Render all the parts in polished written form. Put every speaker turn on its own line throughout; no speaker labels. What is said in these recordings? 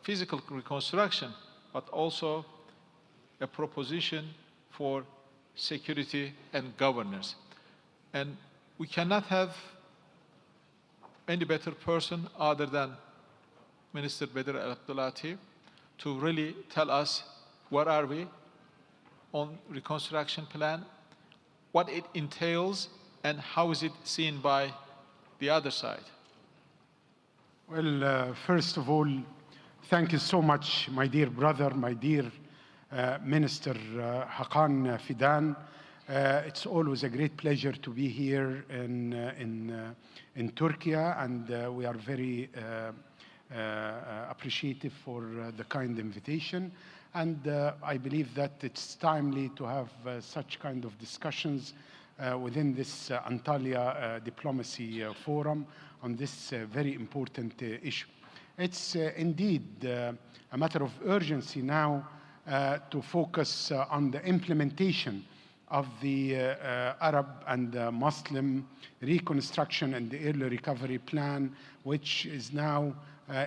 physical reconstruction, but also a proposition for security and governance. And we cannot have any better person other than Minister Badr Al-Abdulati to really tell us where are we on reconstruction plan, what it entails, and how is it seen by the other side.
Well, first of all, thank you so much, my dear brother, my dear Minister Hakan Fidan. It's always a great pleasure to be here in Turkey, and we are very appreciative for the kind invitation. And I believe that it's timely to have such kind of discussions within this Antalya Diplomacy Forum on this very important issue. It's indeed a matter of urgency now to focus on the implementation of the Arab and Muslim reconstruction and the early recovery plan, which is now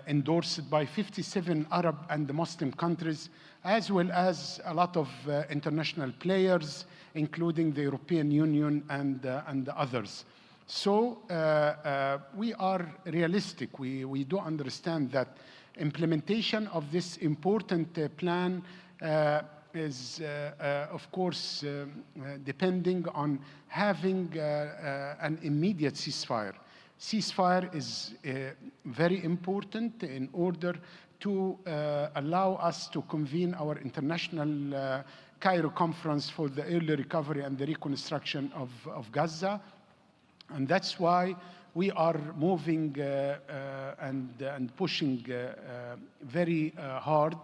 endorsed by 57 Arab and Muslim countries, as well as a lot of international players, including the European Union and others. So we are realistic. We do understand that implementation of this important plan is, of course, depending on having an immediate ceasefire. Ceasefire is very important in order to allow us to convene our international Cairo conference for the early recovery and the reconstruction of Gaza. And that's why we are moving and pushing very hard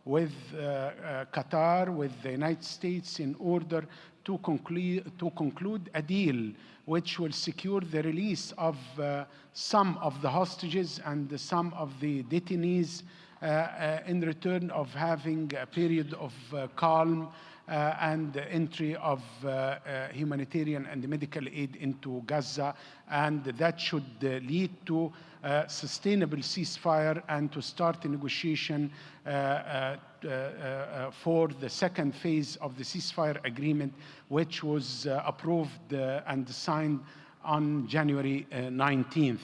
with Qatar, with the United States, in order to conclude a deal which will secure the release of some of the hostages and some of the detainees in return of having a period of calm and entry of humanitarian and medical aid into Gaza, and that should lead to a sustainable ceasefire and to start a negotiation for the second phase of the ceasefire agreement, which was approved and signed on January 19th.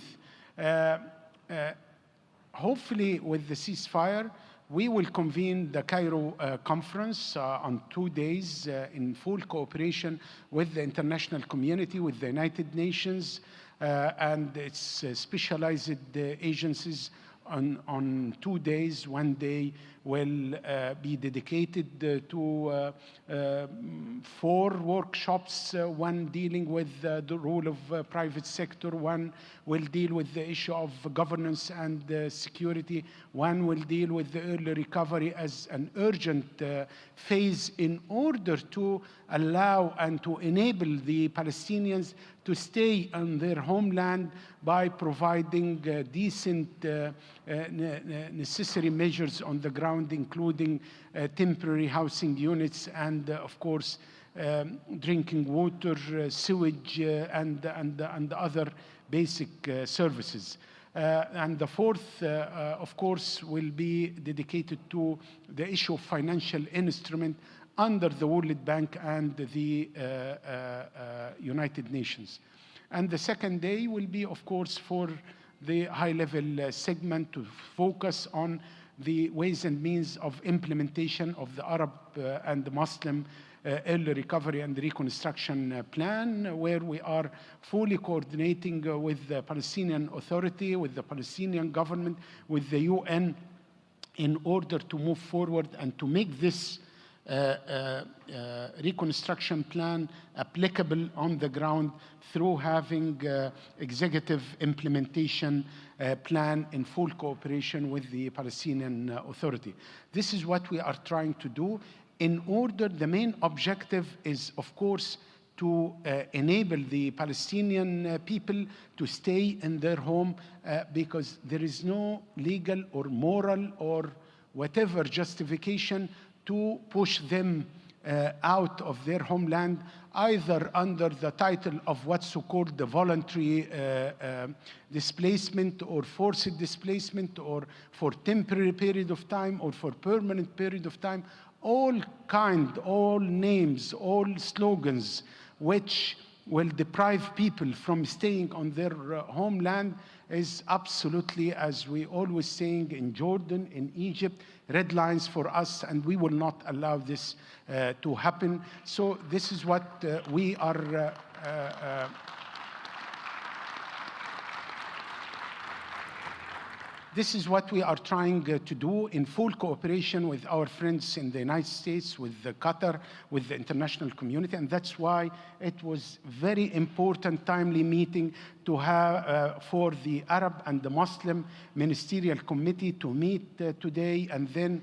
Hopefully, with the ceasefire, we will convene the Cairo conference on 2 days in full cooperation with the international community, with the United Nations and its specialized agencies on 2 days. 1 day will be dedicated to 4 workshops, one dealing with the role of private sector, one will deal with the issue of governance and security, one will deal with the early recovery as an urgent phase in order to allow and to enable the Palestinians to stay on their homeland by providing decent necessary measures on the ground, including temporary housing units and, of course, drinking water, sewage, and other basic services. And the fourth, of course, will be dedicated to the issue of financial instrument under the World Bank and the United Nations. And the second day will be, of course, for the high-level segment to focus on the ways and means of implementation of the Arab and the Muslim early recovery and reconstruction plan, where we are fully coordinating with the Palestinian Authority, with the Palestinian government, with the UN, in order to move forward and to make this reconstruction plan applicable on the ground through having executive implementation plan in full cooperation with the Palestinian Authority. This is what we are trying to do. In order, the main objective is, of course, to enable the Palestinian people to stay in their home because there is no legal or moral or whatever justification to push them out of their homeland, either under the title of what's so-called the voluntary displacement or forced displacement, or for temporary period of time or for permanent period of time, all names, all slogans which will deprive people from staying on their homeland is absolutely, as we always saying in Jordan, in Egypt, red lines for us, and we will not allow this to happen. So this is what we are this is what we are trying to do in full cooperation with our friends in the United States, with Qatar, with the international community. And that's why it was very important, timely meeting to have for the Arab and the Muslim Ministerial Committee to meet today, and then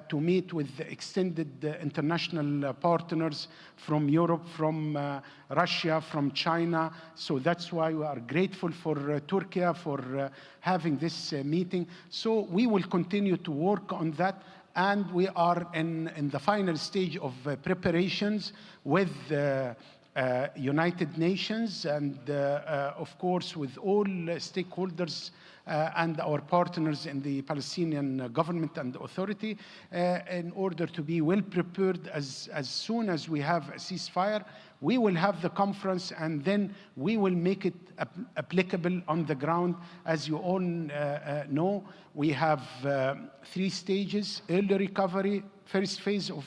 to meet with the extended international partners from Europe, from Russia, from China. So that's why we are grateful for Turkey for having this meeting. So we will continue to work on that, and we are in the final stage of preparations with United Nations and of course with all stakeholders and our partners in the Palestinian government and authority in order to be well prepared. As soon as we have a ceasefire, we will have the conference, and then we will make it applicable on the ground. As you all know, we have 3 stages: early recovery, first phase of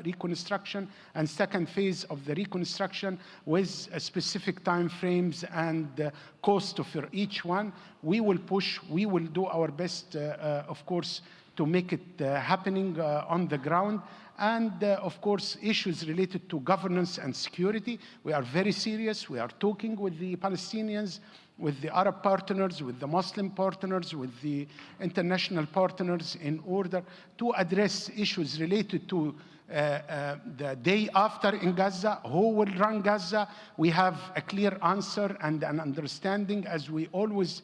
reconstruction, and second phase of the reconstruction with specific time frames and cost for each one. We will push, we will do our best, of course, to make it happening on the ground. And of course, issues related to governance and security. We are very serious. We are talking with the Palestinians, with the Arab partners, with the Muslim partners, with the international partners, in order to address issues related to the day after in Gaza. Who will run Gaza? We have a clear answer and an understanding, as we always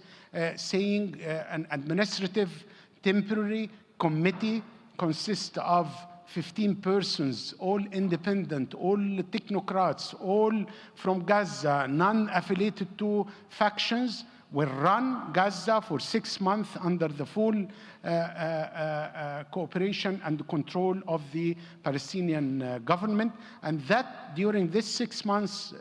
saying, an administrative temporary committee consists of 15 persons, all independent, all technocrats, all from Gaza, none affiliated to factions, will run Gaza for 6 months under the full cooperation and control of the Palestinian government. And that during this 6 months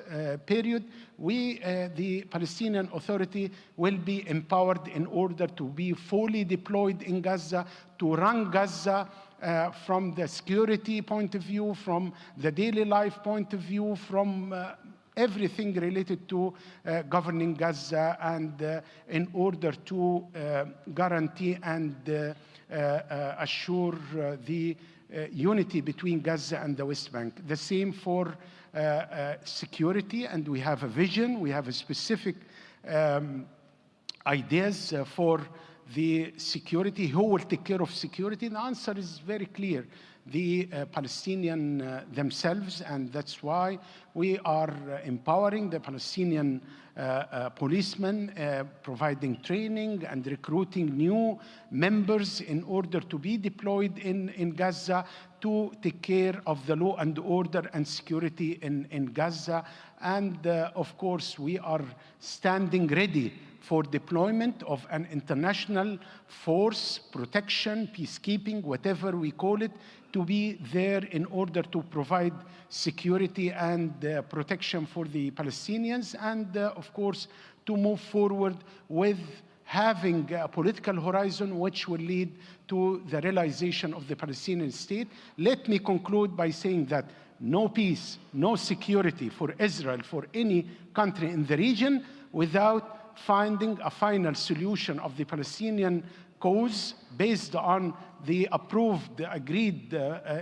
period, the Palestinian Authority will be empowered in order to be fully deployed in Gaza, to run Gaza from the security point of view, from the daily life point of view, from everything related to governing Gaza, and in order to guarantee and assure the unity between Gaza and the West Bank. The same for security, and we have a vision, we have a specific ideas for the security. Who will take care of security? The answer is very clear: the Palestinian themselves, and that's why we are empowering the Palestinian policemen, providing training and recruiting new members in order to be deployed in Gaza to take care of the law and order and security in Gaza. And of course, we are standing ready for deployment of an international force, protection, peacekeeping, whatever we call it, to be there in order to provide security and protection for the Palestinians, and of course, to move forward with having a political horizon which will lead to the realization of the Palestinian state. Let me conclude by saying that no peace, no security for Israel, for any country in the region, without finding a final solution of the Palestinian cause based on the approved, agreed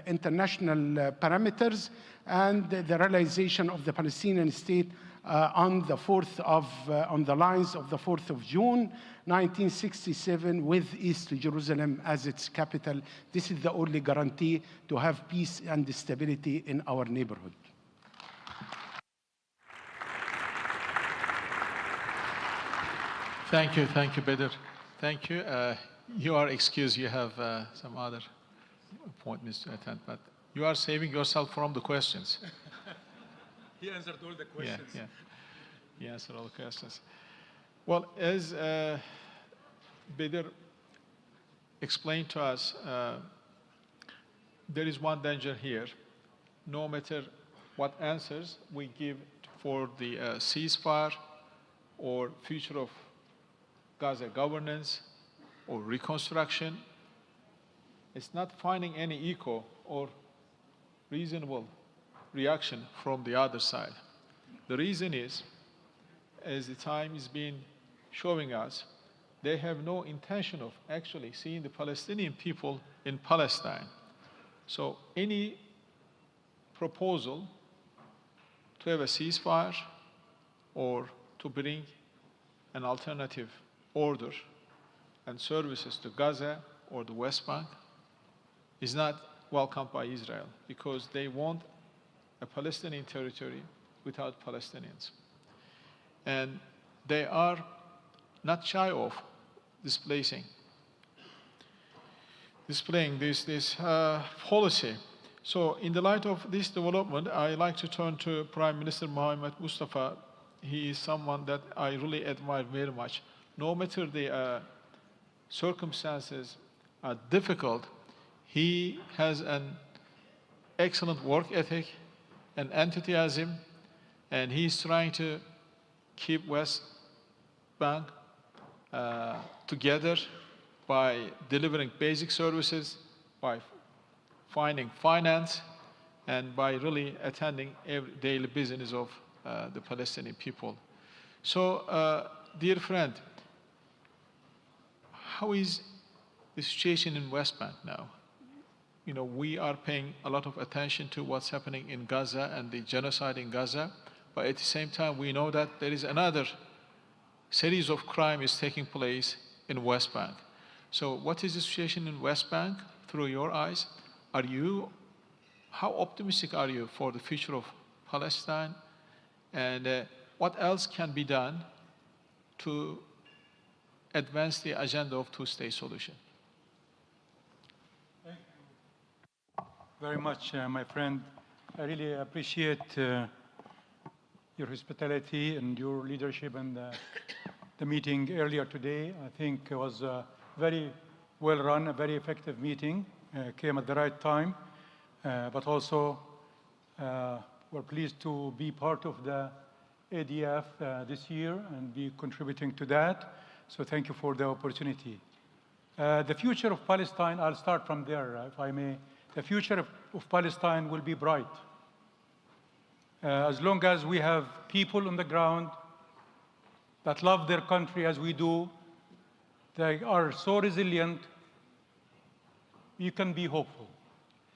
international parameters, and the realization of the Palestinian state on the lines of the 4th of June, 1967, with East Jerusalem as its capital. This is the only guarantee to have peace and stability in our neighborhood.
Thank you, Badr. Thank you. You are excused. You have some other appointments to attend, but You are saving yourself from the questions.
He answered all the questions.
Yeah, yeah. He answered all the questions. Well, as Bedir explained to us, there is one danger here. No matter what answers we give for the ceasefire or future of Gaza governance or reconstruction, it's not finding any echo or reasonable reaction from the other side. The reason is, as the time is being showing us, they have no intention of actually seeing the Palestinian people in Palestine. So any proposal to have a ceasefire or to bring an alternative order and services to Gaza or the West Bank is not welcomed by Israel, because they want a Palestinian territory without Palestinians. And they are not shy of displaying this policy. So in the light of this development, I like to turn to Prime Minister Mohammed Mustafa. He is someone that I really admire very much. No matter the circumstances are difficult, he has an excellent work ethic and enthusiasm, and he's trying to keep West Bank together by delivering basic services, by finding finance, and by really attending every daily business of the Palestinian people. So, dear friend, how is the situation in West Bank now? You know, we are paying a lot of attention to what's happening in Gaza and the genocide in Gaza, but at the same time, we know that there is another series of crimes taking place in West Bank. So what is the situation in West Bank through your eyes? How optimistic are you for the future of Palestine? And what else can be done to advance the agenda of two-state solution?
Thank you very much, my friend. I really appreciate your hospitality and your leadership and the meeting earlier today. I think it was a very well run, a very effective meeting, came at the right time, but also we're pleased to be part of the ADF this year and be contributing to that. So thank you for the opportunity. The future of Palestine, I'll start from there, if I may. The future of Palestine will be bright. As long as we have people on the ground that love their country as we do, they are so resilient, you can be hopeful.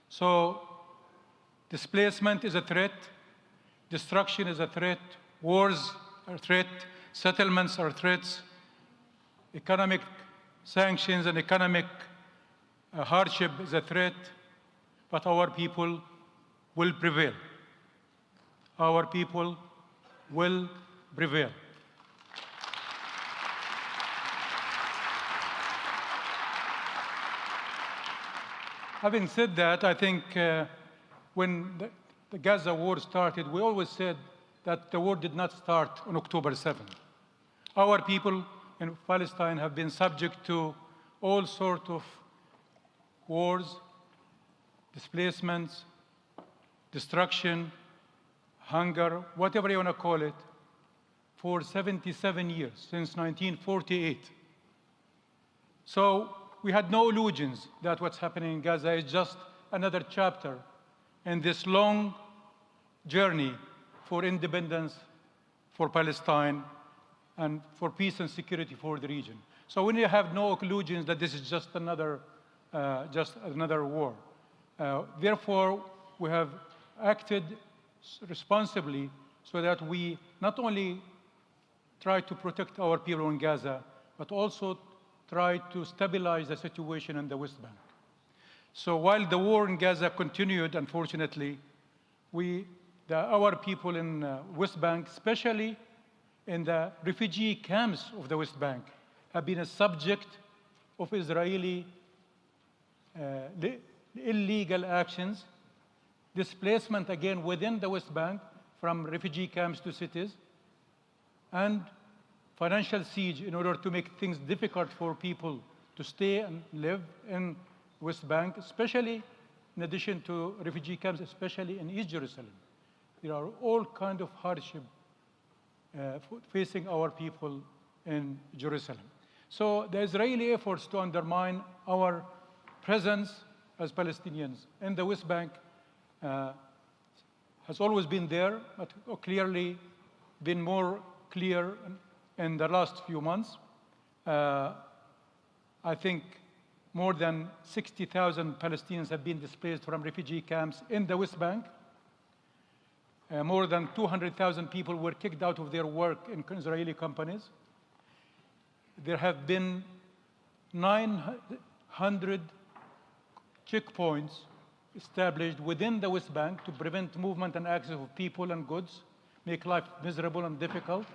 So displacement is a threat, destruction is a threat, wars are a threat, settlements are threats, economic sanctions and economic hardship is a threat, but our people will prevail. Our people will prevail. Having said that, I think when the Gaza war started, we always said that the war did not start on October 7th. Our people in Palestine have been subject to all sorts of wars, displacements, destruction, hunger, whatever you want to call it, for 77 years, since 1948. So we had no illusions that what's happening in Gaza is just another chapter in this long journey for independence for Palestine and for peace and security for the region. So we have no illusions that this is just another war. Therefore, we have acted responsibly so that we not only try to protect our people in Gaza, but also try to stabilize the situation in the West Bank. So while the war in Gaza continued, unfortunately, our people in West Bank, especially in the refugee camps of the West Bank, have been a subject of Israeli illegal actions displacement again within the West Bank from refugee camps to cities, and financial siege in order to make things difficult for people to stay and live in West Bank, especially in addition to refugee camps, especially in East Jerusalem. There are all kinds of hardship facing our people in Jerusalem. So the Israeli efforts to undermine our presence as Palestinians in the West Bank has always been there, but clearly been more clear in the last few months. I think more than 60,000 Palestinians have been displaced from refugee camps in the West Bank. More than 200,000 people were kicked out of their work in Israeli companies. There have been 900 checkpoints established within the West Bank to prevent movement and access of people and goods, make life miserable and difficult.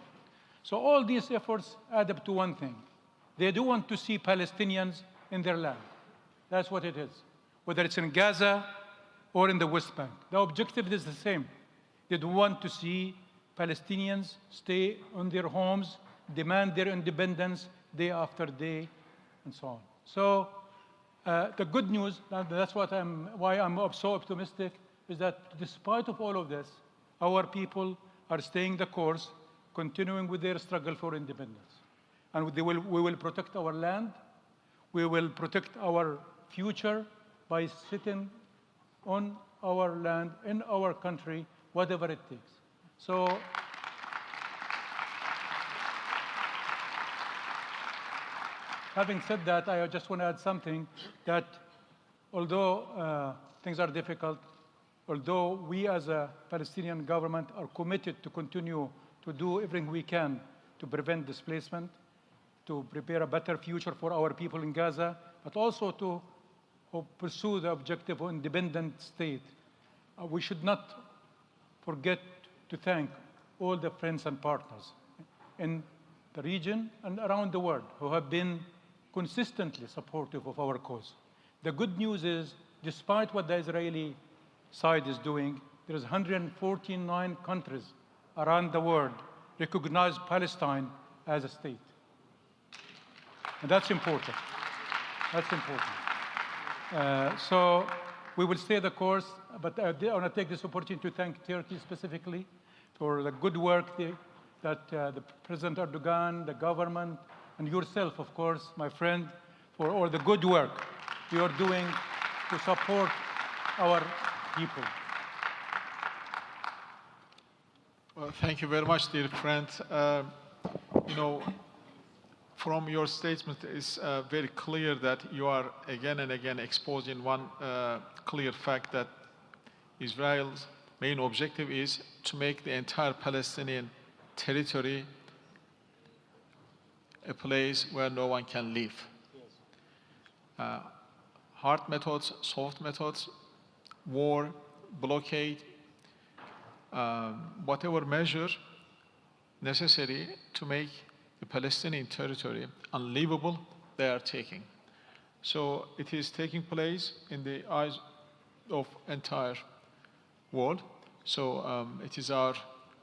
So all these efforts add up to one thing. They do want to see Palestinians in their land. That's what it is, whether it's in Gaza or in the West Bank. The objective is the same. They do want to see Palestinians stay on their homes, demand their independence day after day, and so on. So the good news, that's why I'm so optimistic, is that despite of all of this, our people are staying the course, continuing with their struggle for independence. And we will protect our land. We will protect our future by sitting on our land, in our country, whatever it takes. So having said that, I just want to add something, that although things are difficult, although we as a Palestinian government are committed to continue to do everything we can to prevent displacement, to prepare a better future for our people in Gaza, but also to pursue the objective of independent state, we should not forget to thank all the friends and partners in the region and around the world who have been consistently supportive of our cause. The good news is, despite what the Israeli side is doing, there's 149 countries around the world recognize Palestine as a state. And that's important. That's important. So we will stay the course, but I want to take this opportunity to thank Turkey specifically for the good work that the President Erdogan, the government, and yourself, of course, my friend, for all the good work you are doing to support our people.
Well, thank you very much, dear friend. You know, from your statement, it's very clear that you are again and again exposing one clear fact, that Israel's main objective is to make the entire Palestinian territory a place where no one can live. Yes. Hard methods, soft methods, war, blockade, whatever measure necessary to make the Palestinian territory unlivable, they are taking. So it is taking place in the eyes of entire world. So it is our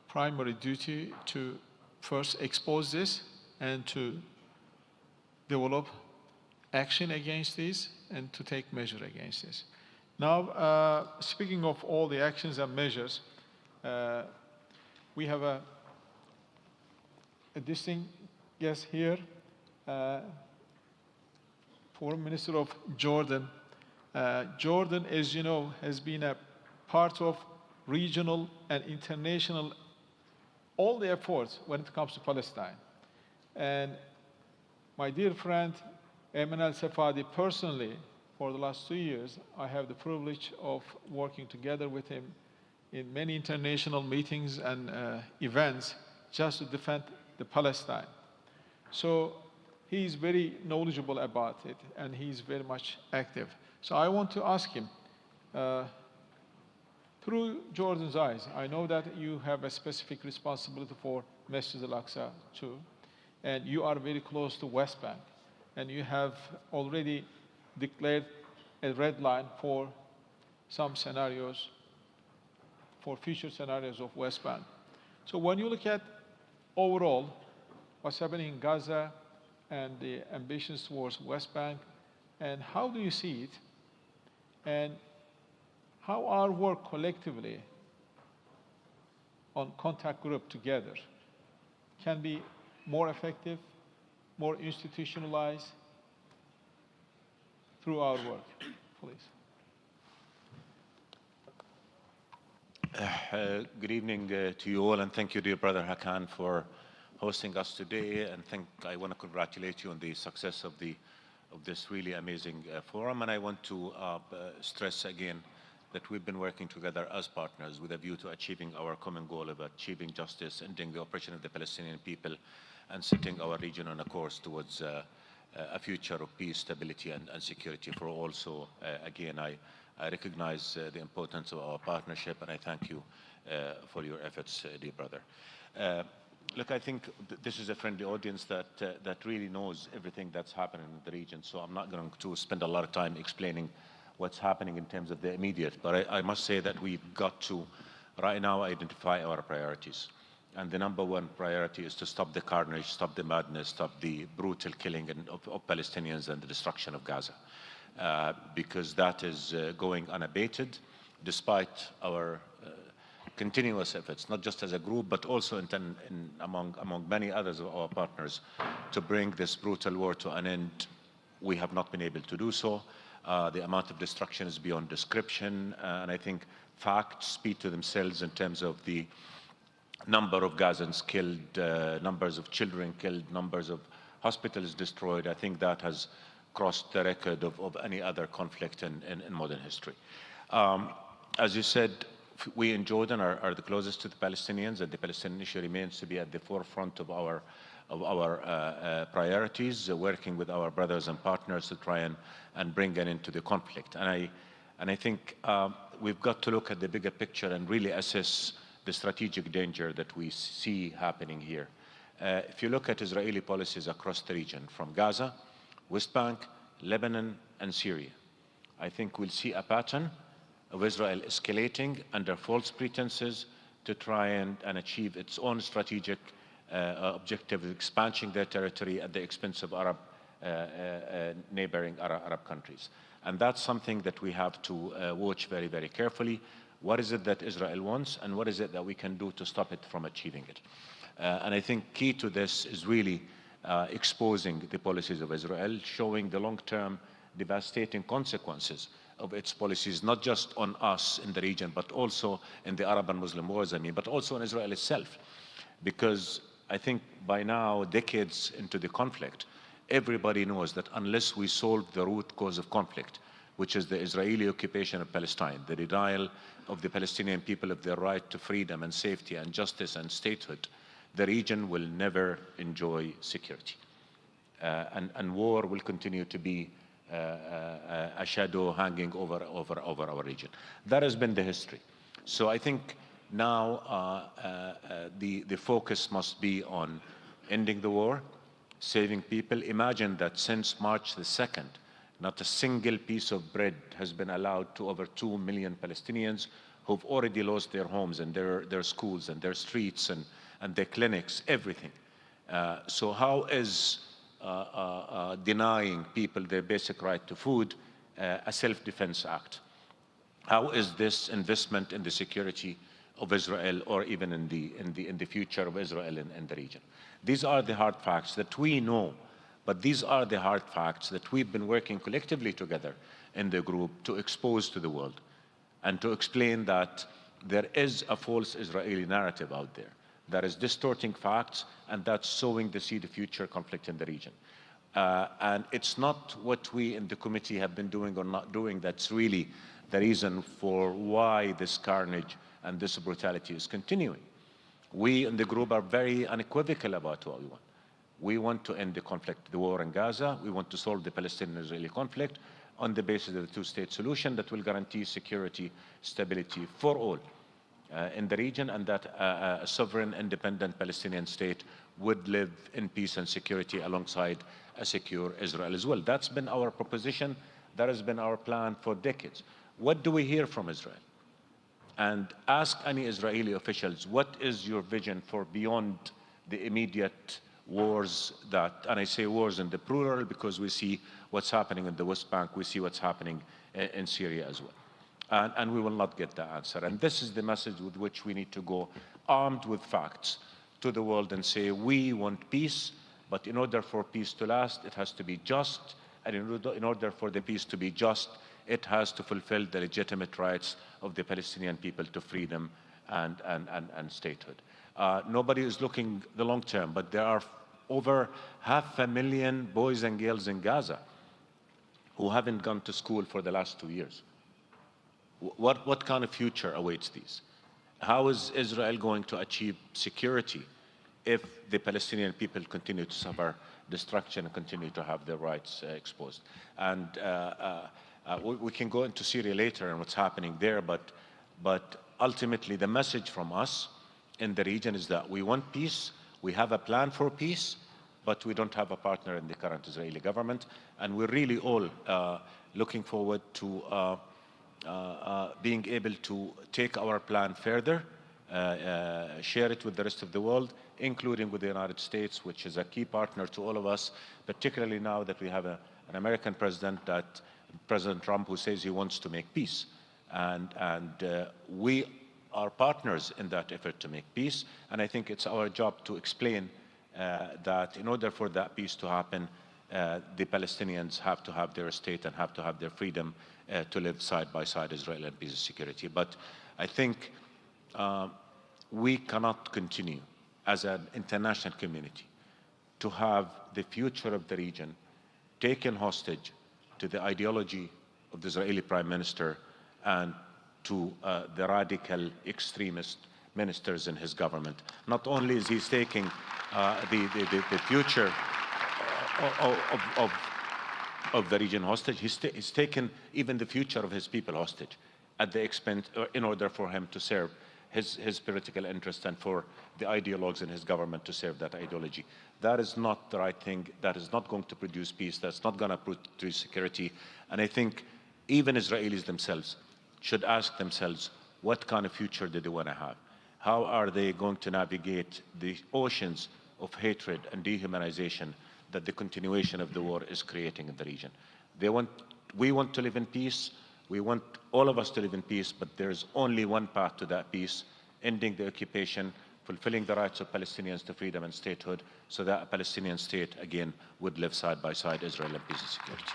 primary duty to first expose this and to develop action against this and to take measure against this. Now, speaking of all the actions and measures, we have a distinct guest here, Foreign Minister of Jordan. Jordan, as you know, has been a part of regional and international, all the efforts when it comes to Palestine. And my dear friend, Ayman al-Safadi, personally, for the last 2 years, I have the privilege of working together with him in many international meetings and events just to defend the Palestine. So he's very knowledgeable about it, and he's very much active. So I want to ask him, through Jordan's eyes, I know that you have a specific responsibility for Masjid al-Aqsa too, and you are very close to West Bank, and you have already declared a red line for some scenarios for future scenarios of West Bank. So when you look at overall what's happening in Gaza and the ambitions towards West Bank, and how do you see it, and how our work collectively on contact group together can be more effective, more institutionalized through our work, please.
Good evening to you all, and thank you, dear brother Hakan, for hosting us today. And I want to congratulate you on the success of this really amazing forum. And I want to stress again that we've been working together as partners with a view to achieving our common goal of achieving justice, ending the oppression of the Palestinian people, and setting our region on a course towards a future of peace, stability, and security for all. So again, I recognize the importance of our partnership, and I thank you for your efforts, dear brother. Look, I think this is a friendly audience that really knows everything that's happening in the region, so I'm not going to spend a lot of time explaining what's happening in terms of the immediate, but I must say that we've got to, right now, identify our priorities. And the number one priority is to stop the carnage, stop the madness, stop the brutal killing of Palestinians and the destruction of Gaza. Because that is going unabated, despite our continuous efforts, not just as a group, but also among many others of our partners, to bring this brutal war to an end. We have not been able to do so. The amount of destruction is beyond description, and I think facts speak to themselves in terms of the number of Gazans killed, numbers of children killed, numbers of hospitals destroyed. I think that has crossed the record of any other conflict in modern history. As you said, we in Jordan are the closest to the Palestinians, and the Palestinian issue remains to be at the forefront of our priorities, working with our brothers and partners to try and bring an end to the conflict. And I think we've got to look at the bigger picture and really assess the strategic danger that we see happening here. If you look at Israeli policies across the region, from Gaza, West Bank, Lebanon, and Syria, I think we'll see a pattern of Israel escalating under false pretenses to try and achieve its own strategic objective of expanding their territory at the expense of neighboring Arab countries. And that's something that we have to watch very, very carefully. What is it that Israel wants, and what is it that we can do to stop it from achieving it? And I think key to this is really exposing the policies of Israel, showing the long-term devastating consequences of its policies, not just on us in the region, but also in the Arab and Muslim wars, but also in Israel itself. Because I think by now, decades into the conflict, everybody knows that unless we solve the root cause of conflict, which is the Israeli occupation of Palestine, the denial of the Palestinian people of their right to freedom and safety and justice and statehood, the region will never enjoy security. And war will continue to be a shadow hanging over our region. That has been the history. So I think now the focus must be on ending the war, saving people. Imagine that since March the 2nd, not a single piece of bread has been allowed to over 2 million Palestinians who've already lost their homes and their schools and their streets and their clinics, everything. So how is denying people their basic right to food a self-defense act? How is this investment in the security of Israel, or even in the future of Israel in the region? These are the hard facts that we know, but these are the hard facts that we've been working collectively together in the group to expose to the world and to explain that there is a false Israeli narrative out there that is distorting facts and that's sowing the seed of future conflict in the region. And it's not what we in the committee have been doing or not doing that's really the reason for why this carnage and this brutality is continuing. We in the group are very unequivocal about what we want. We want to end the conflict, the war in Gaza. We want to solve the Palestinian-Israeli conflict on the basis of the two-state solution that will guarantee security, stability for all in the region, and that a sovereign, independent Palestinian state would live in peace and security alongside a secure Israel as well. That's been our proposition. That has been our plan for decades. What do we hear from Israel? and ask any Israeli officials, what is your vision for beyond the immediate wars that, and I say wars in the plural because we see what's happening in the West Bank, we see what's happening in Syria as well. And we will not get the answer. And this is the message with which we need to go, armed with facts, to the world and say, we want peace, but in order for peace to last, it has to be just, and in order for the peace to be just, it has to fulfill the legitimate rights of the Palestinian people to freedom and statehood. Nobody is looking the long term, but there are over 500,000 boys and girls in Gaza who haven't gone to school for the last 2 years. What kind of future awaits these? How is Israel going to achieve security if the Palestinian people continue to suffer destruction and continue to have their rights exposed? And we can go into Syria later and what's happening there, but ultimately the message from us in the region is that we want peace, we have a plan for peace, but we don't have a partner in the current Israeli government, and we're really all looking forward to being able to take our plan further, share it with the rest of the world, including with the United States, which is a key partner to all of us, particularly now that we have an American president, President Trump, who says he wants to make peace. And we are partners in that effort to make peace. And I think it's our job to explain that in order for that peace to happen, the Palestinians have to have their state and have to have their freedom to live side by side, Israel and peace and security. But I think we cannot continue as an international community to have the future of the region taken hostage to the ideology of the Israeli Prime Minister and to the radical extremist ministers in his government. Not only is he taking the future of the region hostage, he's taken even the future of his people hostage at the expense, in order for him to serve his political interests and for the ideologues in his government to serve that ideology. That is not the right thing. That is not going to produce peace. That's not going to produce security. And I think even Israelis themselves should ask themselves, what kind of future do they want to have? How are they going to navigate the oceans of hatred and dehumanization that the continuation of the war is creating in the region? We want to live in peace. We want all of us to live in peace, but there's only one path to that peace: ending the occupation, fulfilling the rights of Palestinians to freedom and statehood, so that a Palestinian state again would live side by side, Israel and peace and security.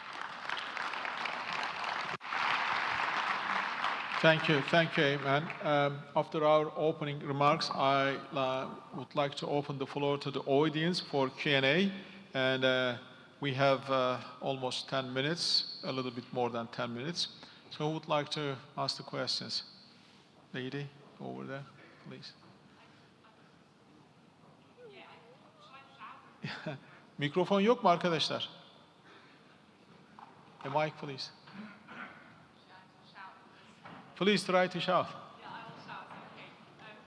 Thank you, Ayman. After our opening remarks, I would like to open the floor to the audience for Q&A, and we have almost 10 minutes, a little bit more than 10 minutes. So who would like to ask the questions? Lady over there, please. Mikrofon yok mu arkadaşlar? A mic, please. Please try to shout.
Yeah, I will shout. Okay.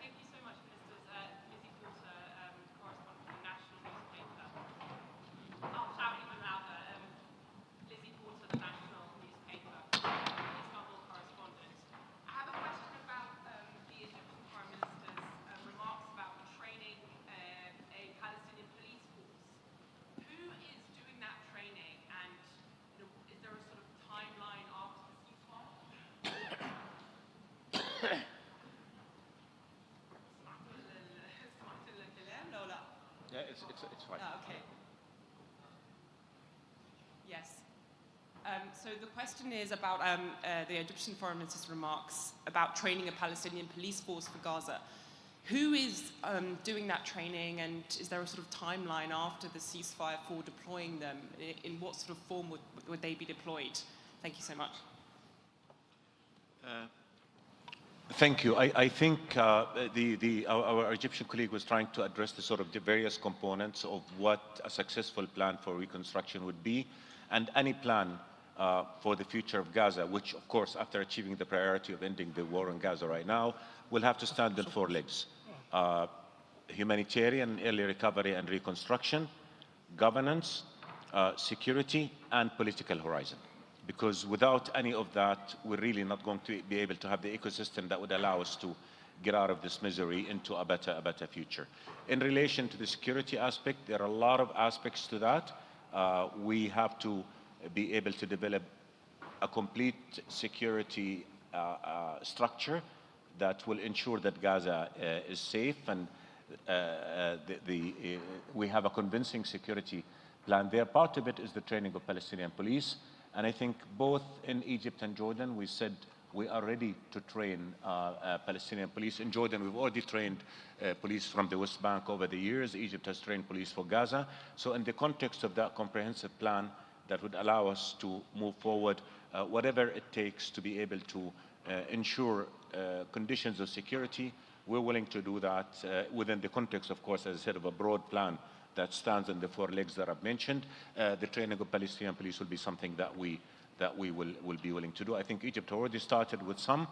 Thank you so much, Ministers. Lizzie Porter, correspondent for the National newspaper. I'll shout even louder. Lizzie Porter, the National newspaper, Istanbul correspondent. I have a question about the Egyptian Prime Minister's remarks about training a Palestinian police force. Who is doing that training, and is there a sort of timeline after the ceasefire?
Yeah, it's fine.
Oh, okay. Yes. So the question is about the Egyptian Foreign Minister's remarks about training a Palestinian police force for Gaza. Who is doing that training, and is there a sort of timeline after the ceasefire for deploying them? In what sort of form would they be deployed? Thank you so much.
Thank you. I think our Egyptian colleague was trying to address the sort of the various components of what a successful plan for reconstruction would be, and any plan for the future of Gaza, which, of course, after achieving the priority of ending the war in Gaza right now, will have to stand on 4 legs: humanitarian, early recovery and reconstruction, governance, security, and political horizon. because without any of that, we're really not going to be able to have the ecosystem that would allow us to get out of this misery into a better future. In relation to the security aspect, there are a lot of aspects to that. We have to be able to develop a complete security structure that will ensure that Gaza is safe, and we have a convincing security plan there. Part of it is the training of Palestinian police, and I think both in Egypt and Jordan, we said we are ready to train Palestinian police. In Jordan, we've already trained police from the West Bank over the years. Egypt has trained police for Gaza. So in the context of that comprehensive plan that would allow us to move forward, whatever it takes to be able to ensure conditions of security, we're willing to do that within the context, of course, as I said, of a broad plan that stands on the 4 legs that I've mentioned. The training of Palestinian police will be something that we will be willing to do. I think Egypt already started with some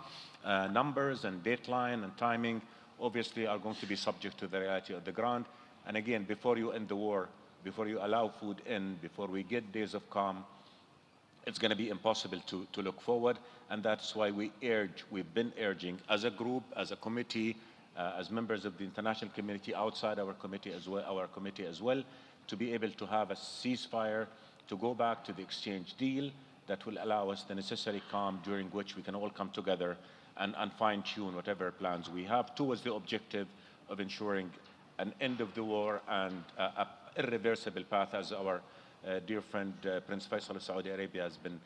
numbers and deadline and timing, obviously are going to be subject to the reality of the ground. And again, before you end the war, before you allow food in, before we get days of calm, it's going to be impossible to look forward. And that's why we've been urging as a group, as a committee, as members of the international community outside our committee as well, to be able to have a ceasefire, to go back to the exchange deal that will allow us the necessary calm during which we can all come together and fine-tune whatever plans we have towards the objective of ensuring an end of the war and an irreversible path, as our dear friend Prince Faisal of Saudi Arabia has been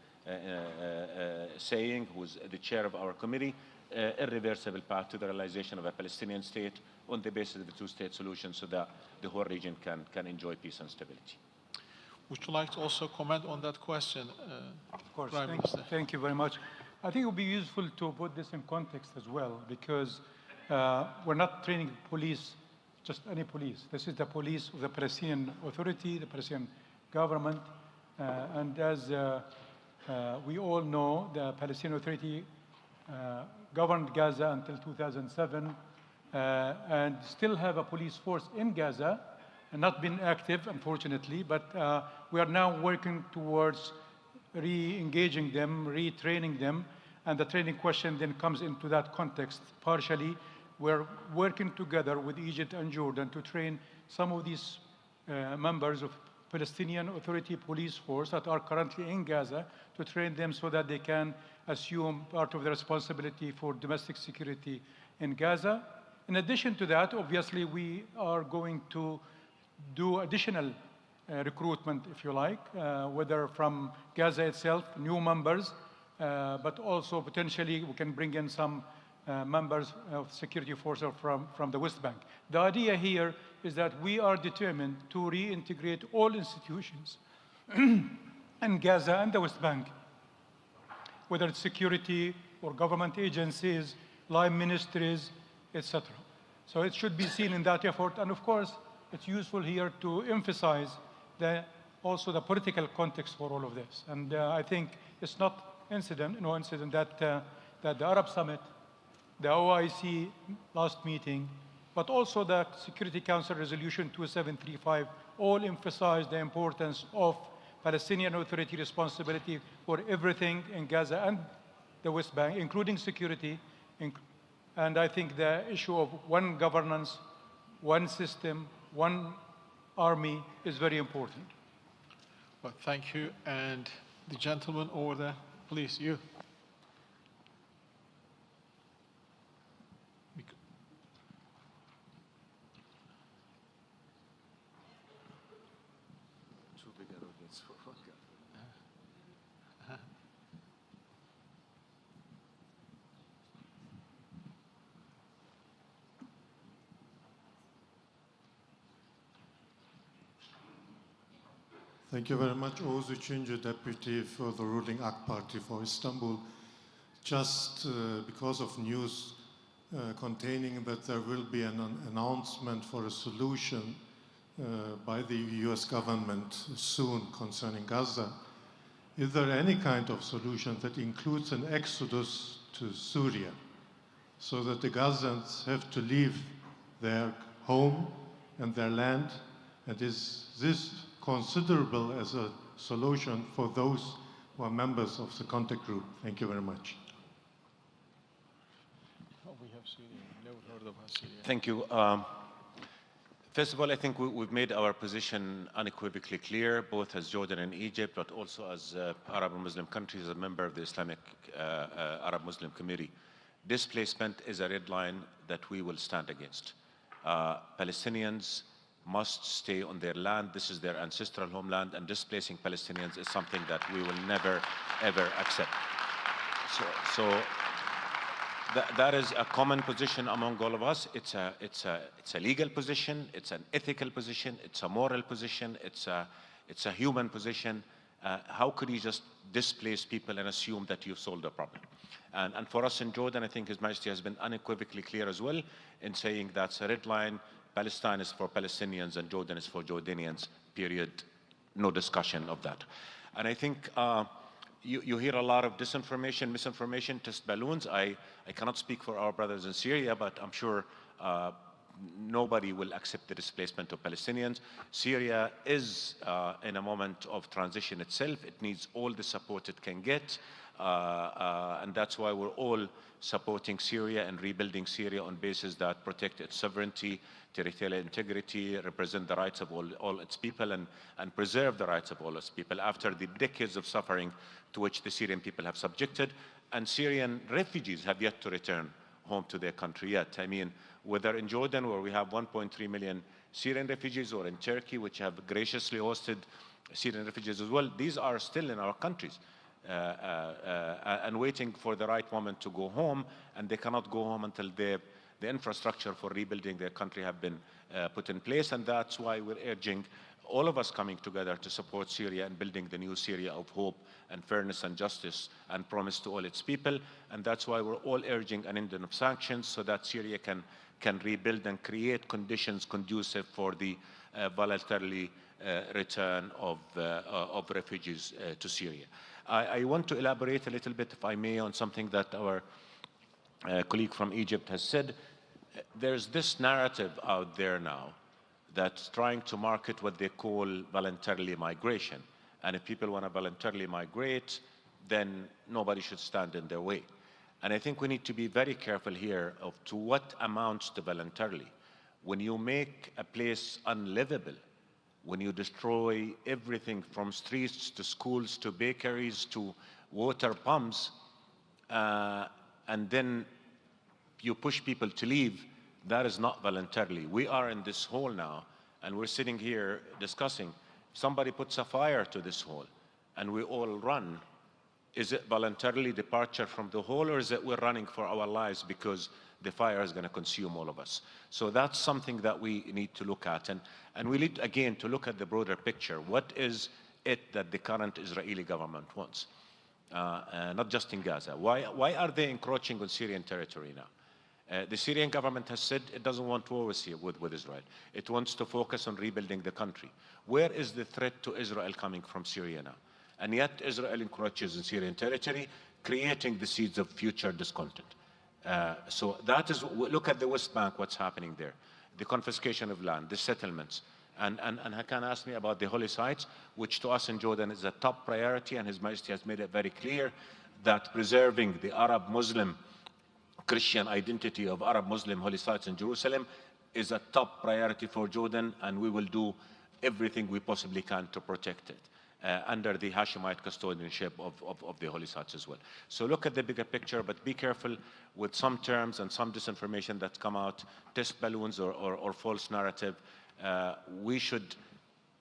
saying, who's the chair of our committee, irreversible path to the realization of a Palestinian state on the basis of the 2-state solution, so that the whole region can enjoy peace and stability.
Would you like to also comment on that question,
Of course.
Prime Minister?
Thank you very much. I think it would be useful to put this in context as well, because we're not training police, just any police. This is the police of the Palestinian Authority, the Palestinian government. And as we all know, the Palestinian Authority governed Gaza until 2007 and still have a police force in Gaza, and not been active, unfortunately, but we are now working towards re-engaging them, retraining them, and the training question then comes into that context partially. We're working together with Egypt and Jordan to train some of these members of Palestinian Authority police force that are currently in Gaza, to train them so that they can assume part of the responsibility for domestic security in Gaza. In addition to that, obviously, we are going to do additional recruitment, if you like, whether from Gaza itself, new members, but also potentially we can bring in some members of security forces from the West Bank. The idea here is that we are determined to reintegrate all institutions in Gaza and the West Bank, whether it's security or government agencies, line ministries, etc. So it should be seen in that effort. And of course, it's useful here to emphasize also the political context for all of this. And I think it's no incident that the Arab Summit, the OIC last meeting, but also the Security Council Resolution 2735 all emphasized the importance of Palestinian Authority responsibility for everything in Gaza and the West Bank, including security. And I think the issue of one governance, one system, one army is very important.
Well, thank you. And the gentleman over there, please, you.
Thank you very much. Oğuz Üçüncü Deputy for the ruling AK Party for Istanbul. Just because of news containing that there will be an announcement for a solution by the US government soon concerning Gaza, is there any kind of solution that includes an exodus to Syria so that the Gazans have to leave their home and their land? And is this considerable as a solution for those who are members of the contact group. Thank you very much.
We have Syria. Never heard about Syria.
Thank you. First of all, I think we've made our position unequivocally clear, both as Jordan and Egypt, but also as Arab and Muslim countries, as a member of the Islamic Arab Muslim Committee. Displacement is a red line that we will stand against. Palestinians must stay on their land. This is their ancestral homeland, and displacing Palestinians is something that we will never, ever accept. That is a common position among all of us. It's a legal position, it's an ethical position, it's a moral position, it's a human position. How could you just displace people and assume that you've solved the problem? And for us in Jordan, I think His Majesty has been unequivocally clear as well in saying that's a red line. Palestine is for Palestinians and Jordan is for Jordanians, period. No discussion of that. And I think you hear a lot of disinformation, misinformation, test balloons. I cannot speak for our brothers in Syria, but I'm sure nobody will accept the displacement of Palestinians. Syria is in a moment of transition itself. It needs all the support it can get. And that's why we're all supporting Syria and rebuilding Syria on bases that protect its sovereignty, territorial integrity, represent the rights of all its people, and preserve the rights of all its people after the decades of suffering to which the Syrian people have subjected. And Syrian refugees have yet to return home to their country yet. I mean, whether in Jordan, where we have 1.3 million Syrian refugees, or in Turkey, which have graciously hosted Syrian refugees as well, these are still in our countries. And waiting for the right moment to go home, and they cannot go home until the infrastructure for rebuilding their country have been put in place. And that's why we're urging all of us coming together to support Syria and building the new Syria of hope and fairness and justice and promise to all its people. And that's why we're all urging an ending of sanctions so that Syria can rebuild and create conditions conducive for the voluntarily return of refugees to Syria. I want to elaborate a little bit, if I may, on something that our colleague from Egypt has said. There's this narrative out there now that's trying to market what they call voluntarily migration. And if people want to voluntarily migrate, then nobody should stand in their way. And I think we need to be very careful here of to what amounts to voluntarily. When you make a place unlivable, when you destroy everything from streets to schools to bakeries to water pumps, and then you push people to leave, that is not voluntarily. We are in this hall now, and we're sitting here discussing. Somebody puts a fire to this hall, and we all run. Is it voluntarily departure from the hall, or is it we're running for our lives because the fire is going to consume all of us? So that's something that we need to look at. And we need, again, to look at the broader picture. What is it that the current Israeli government wants? Not just in Gaza. Why are they encroaching on Syrian territory now? The Syrian government has said it doesn't want war with Israel. It wants to focus on rebuilding the country. Where is the threat to Israel coming from Syria now? And yet Israel encroaches in Syrian territory, creating the seeds of future discontent. So that is, look at the West Bank, what's happening there. The confiscation of land, the settlements. And Hakan asked me about the holy sites, which to us in Jordan is a top priority, and His Majesty has made it very clear that preserving the Arab Muslim Christian identity of Arab Muslim holy sites in Jerusalem is a top priority for Jordan, and we will do everything we possibly can to protect it under the Hashemite custodianship of the holy sites as well. So look at the bigger picture, but be careful with some terms and some disinformation that come out, test balloons or false narrative. We should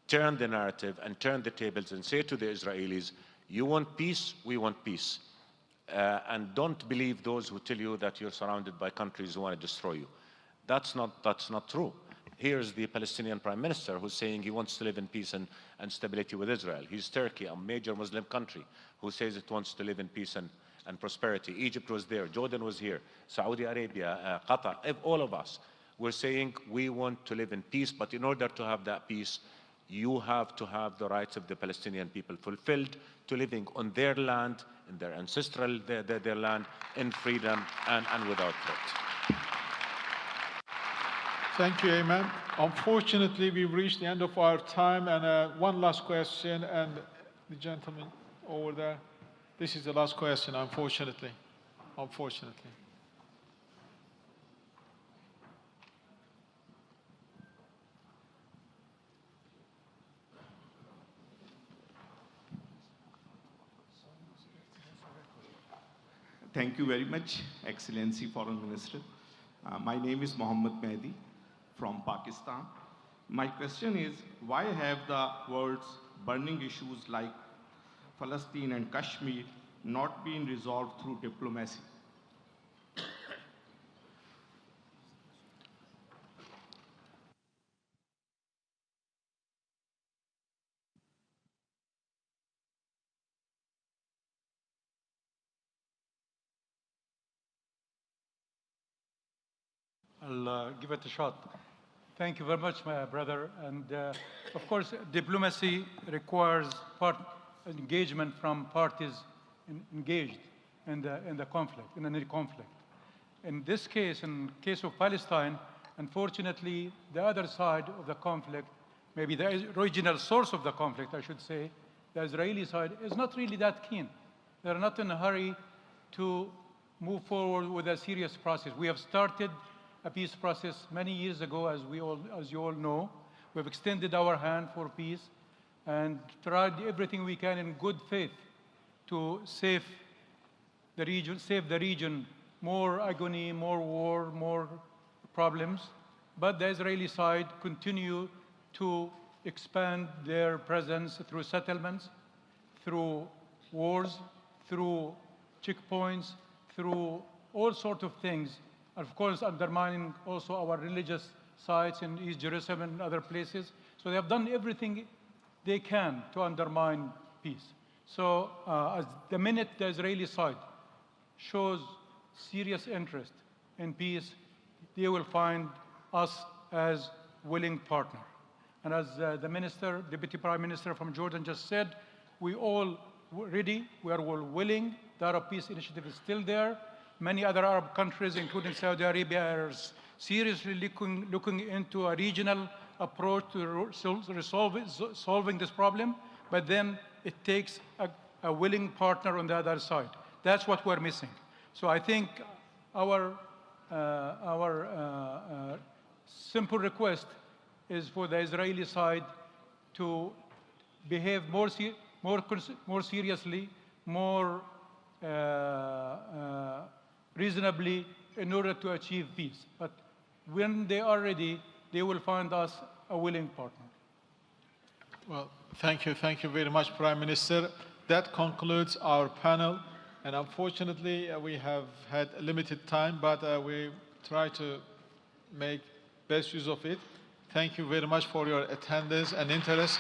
turn the narrative and turn the tables and say to the Israelis, you want peace, we want peace. And don't believe those who tell you that you're surrounded by countries who want to destroy you. That's not true. Here's the Palestinian Prime Minister who's saying he wants to live in peace and stability with Israel. He's Turkey, a major Muslim country, who says it wants to live in peace and prosperity. Egypt was there, Jordan was here, Saudi Arabia, Qatar, all of us. We're saying we want to live in peace, but in order to have that peace, you have to have the rights of the Palestinian people fulfilled to living on their land, in their ancestral, their land, in freedom and without threat.
Thank you, Ayman. Unfortunately, we've reached the end of our time, and one last question, and the gentleman over there. This is the last question, unfortunately. Unfortunately.
Thank you very much, Excellency Foreign Minister. My name is Mohammed Mehdi from Pakistan. My question is, why have the world's burning issues like Palestine and Kashmir not been resolved through diplomacy?
I'll give it a shot. Thank you very much, my brother. And of course, diplomacy requires engagement from parties engaged in the conflict, in any conflict. In this case, in case of Palestine, unfortunately, the other side of the conflict, maybe the original source of the conflict, I should say, the Israeli side, is not really that keen. They're not in a hurry to move forward with a serious process. We have started a peace process many years ago, as you all know. We've extended our hand for peace and tried everything we can in good faith to save the region, more agony, more war, more problems. But the Israeli side continue to expand their presence through settlements, through wars, through checkpoints, through all sorts of things. Of course, undermining also our religious sites in East Jerusalem and other places. So they have done everything they can to undermine peace. So as the minute the Israeli side shows serious interest in peace, they will find us as willing partner. And as the minister, Deputy Prime Minister from Jordan just said, we all ready, we are all willing. The Arab Peace Initiative is still there. Many other Arab countries, including Saudi Arabia, are seriously looking into a regional approach to solving this problem. But then it takes a willing partner on the other side. That's what we're missing. So I think our simple request is for the Israeli side to behave more seriously, more reasonably in order to achieve peace. But when they are ready, they will find us a willing partner.
Well, thank you very much, Prime Minister. That concludes our panel. And unfortunately, we have had a limited time, but we try to make best use of it. Thank you very much for your attendance and interest.